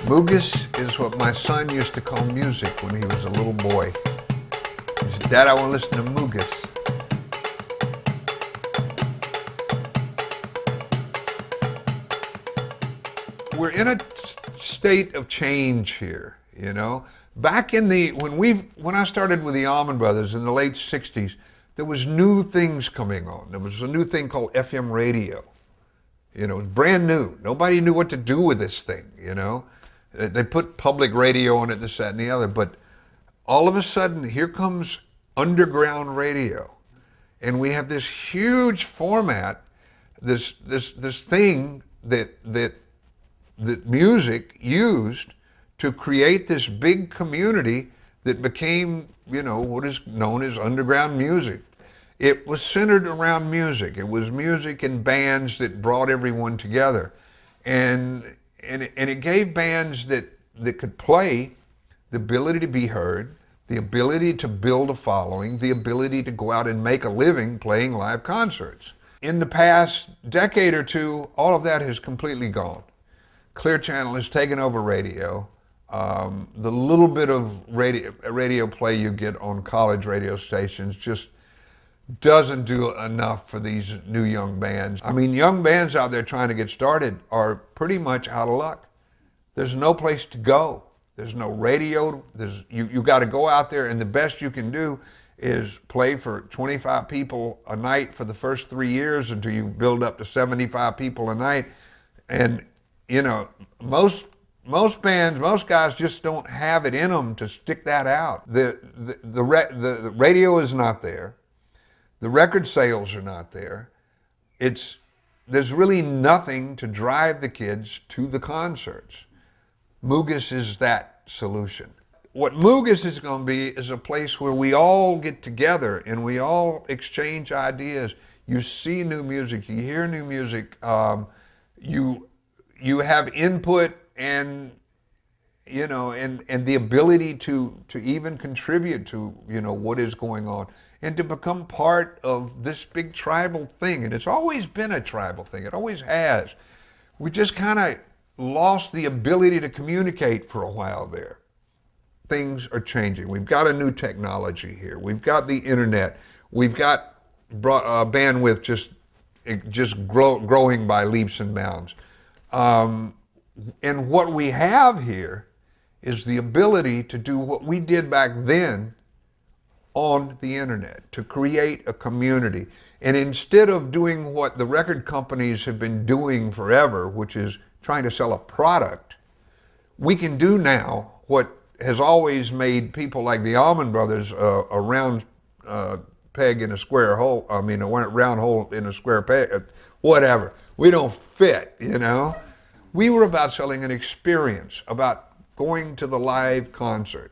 Moogas is what my son used to call music when he was a little boy. He said, "Dad, I want to listen to Moogas." We're in a state of change here, you know. Back in the, when I started with the Allman Brothers in the late 60s, there was new things coming on. There was a new thing called FM radio. You know, it was brand new. Nobody knew what to do with this thing, you know. They put public radio on it, this, that, and the other, but all of a sudden, here comes underground radio. And we have this huge format, this thing that music used to create this big community that became, you know, what is known as underground music. It was centered around music. It was music and bands that brought everyone together. And it gave bands that could play the ability to be heard, the ability to build a following, the ability to go out and make a living playing live concerts. In the past decade or two, all of that has completely gone. Clear Channel has taken over radio. The little bit of radio play you get on college radio stations just doesn't do enough for these new young bands. I mean, young bands out there trying to get started are pretty much out of luck. There's no place to go. There's no radio. You got to go out there, and the best you can do is play for 25 people a night for the first 3 years until you build up to 75 people a night. And you know, most bands, most guys just don't have it in them to stick that out. The radio is not there. The record sales are not there. There's really nothing to drive the kids to the concerts. Moogas is that solution. What Moogas is going to be is a place where we all get together and we all exchange ideas. You see new music, you hear new music, you have input and, you know, and the ability to even contribute to, you know, what is going on and to become part of this big tribal thing. And it's always been a tribal thing. It always has. We just kind of lost the ability to communicate for a while there. Things are changing. We've got a new technology here. We've got the internet. We've got bandwidth just growing by leaps and bounds. And what we have here is the ability to do what we did back then on the internet, to create a community. And instead of doing what the record companies have been doing forever, which is trying to sell a product, we can do now what has always made people like the Allman Brothers a round peg in a square hole, I mean a round hole in a square peg, whatever. We don't fit, you know? We were about selling an experience, about going to the live concert.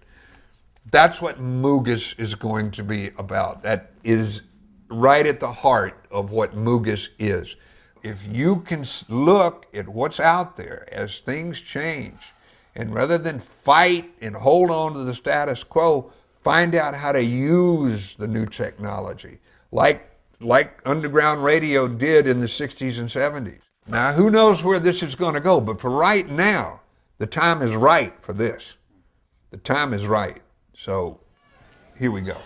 That's what Moogas is going to be about. That is right at the heart of what Moogas is. If you can look at what's out there as things change, and rather than fight and hold on to the status quo, find out how to use the new technology, like underground radio did in the 60s and 70s. Now, who knows where this is going to go, but for right now, the time is right for this. The time is right. So, here we go.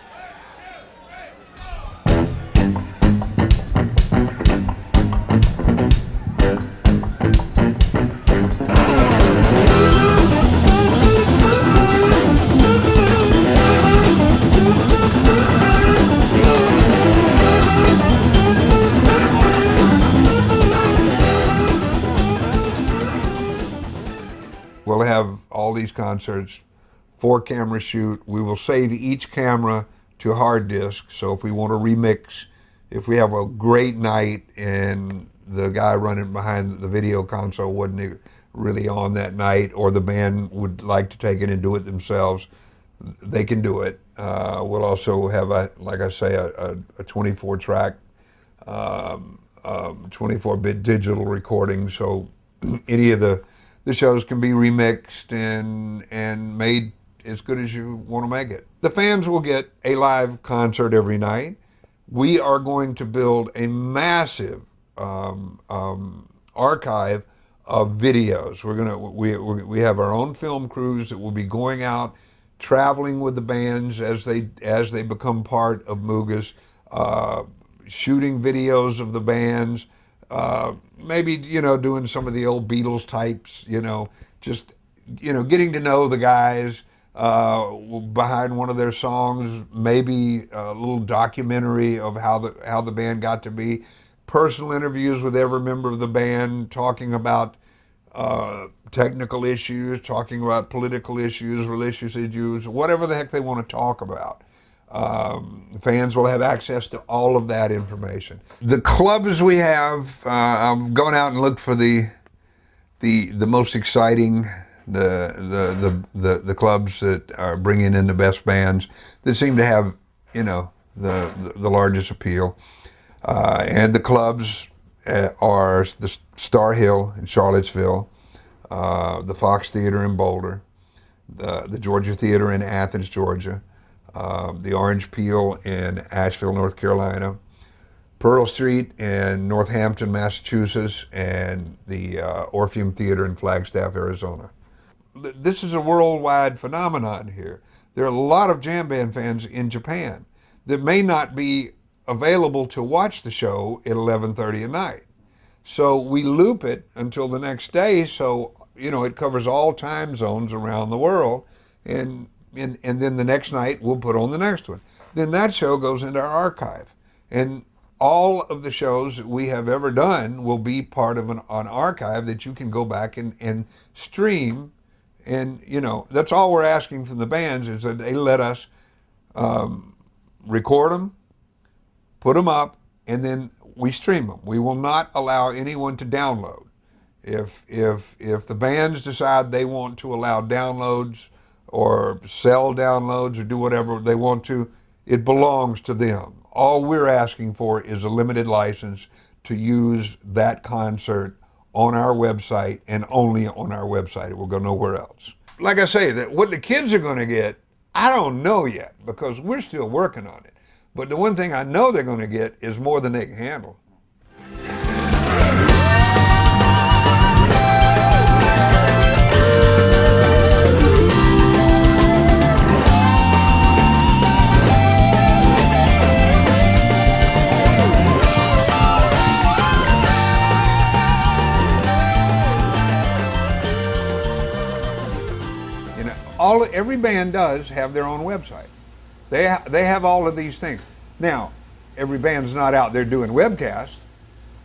We'll have all these concerts, 4-camera shoot. We will save each camera to hard disk. So if we want to remix, if we have a great night and the guy running behind the video console wasn't really on that night, or the band would like to take it and do it themselves, they can do it. We'll also have, like I say, a 24-track, 24-bit digital recording. So any of the shows can be remixed and made as good as you want to make it. The fans will get a live concert every night. We are going to build a massive archive of videos. We have our own film crews that will be going out, traveling with the bands as they become part of Moogas, shooting videos of the bands, maybe doing some of the old Beatles types, just getting to know the guys behind one of their songs, maybe a little documentary of how the band got to be, personal interviews with every member of the band, talking about technical issues, talking about political issues, religious issues, whatever the heck they want to talk about. Fans will have access to all of that information. The clubs we have, I'm going out and look for the most exciting, the clubs that are bringing in the best bands that seem to have the largest appeal. And the clubs are the Star Hill in Charlottesville, the Fox Theater in Boulder, the Georgia Theater in Athens, Georgia, the Orange Peel in Asheville, North Carolina, Pearl Street in Northampton, Massachusetts, and the Orpheum Theater in Flagstaff, Arizona. This is a worldwide phenomenon here. There are a lot of jam band fans in Japan that may not be available to watch the show at 11:30 at night. So we loop it until the next day, so it covers all time zones around the world, and then the next night we'll put on the next one. Then that show goes into our archive, and all of the shows that we have ever done will be part of an archive that you can go back and stream. And that's all we're asking from the bands, is that they let us record them, put them up, and then we stream them. We will not allow anyone to download. If the bands decide they want to allow downloads or sell downloads or do whatever they want to, it belongs to them. All we're asking for is a limited license to use that concert on our website, and only on our website. It will go nowhere else. Like I say, that what the kids are going to get, I don't know yet, because we're still working on it. But the one thing I know they're going to get is more than they can handle. Every band does have their own website. They have all of these things. Now, every band's not out there doing webcasts.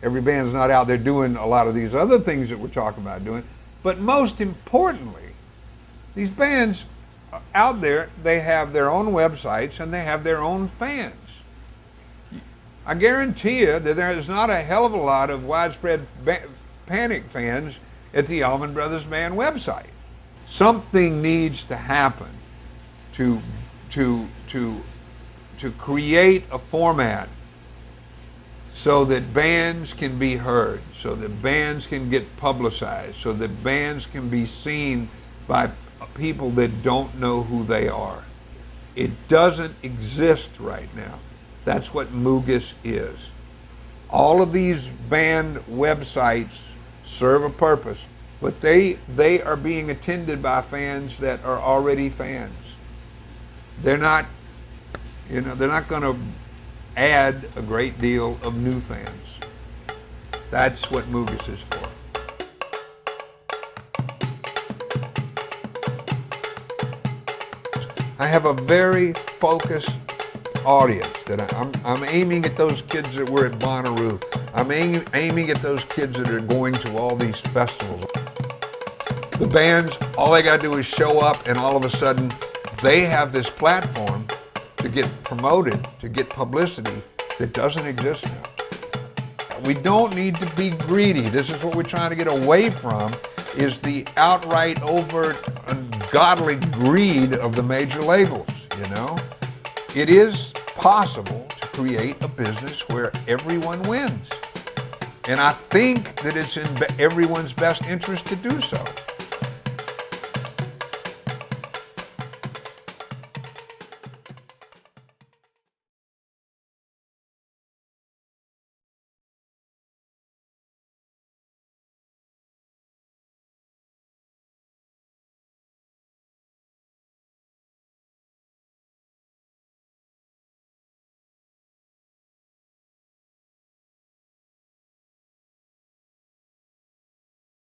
Every band's not out there doing a lot of these other things that we're talking about doing. But most importantly, these bands out there, they have their own websites and they have their own fans. I guarantee you that there is not a hell of a lot of widespread Panic fans at the Allman Brothers Band website. Something needs to happen to create a format so that bands can be heard, so that bands can get publicized, so that bands can be seen by people that don't know who they are. It doesn't exist right now. That's what Moogas is. All of these band websites serve a purpose, but they are being attended by fans that are already fans. They're not going to add a great deal of new fans. That's what Moogas is for. I have a very focused audience that I'm aiming at those kids that were at Bonnaroo. I'm aiming at those kids that are going to all these festivals. The bands, all they got to do is show up, and all of a sudden they have this platform to get promoted, to get publicity that doesn't exist now. We don't need to be greedy. This is what we're trying to get away from, is the outright, overt, ungodly greed of the major labels, It is possible to create a business where everyone wins. And I think that it's in everyone's best interest to do so.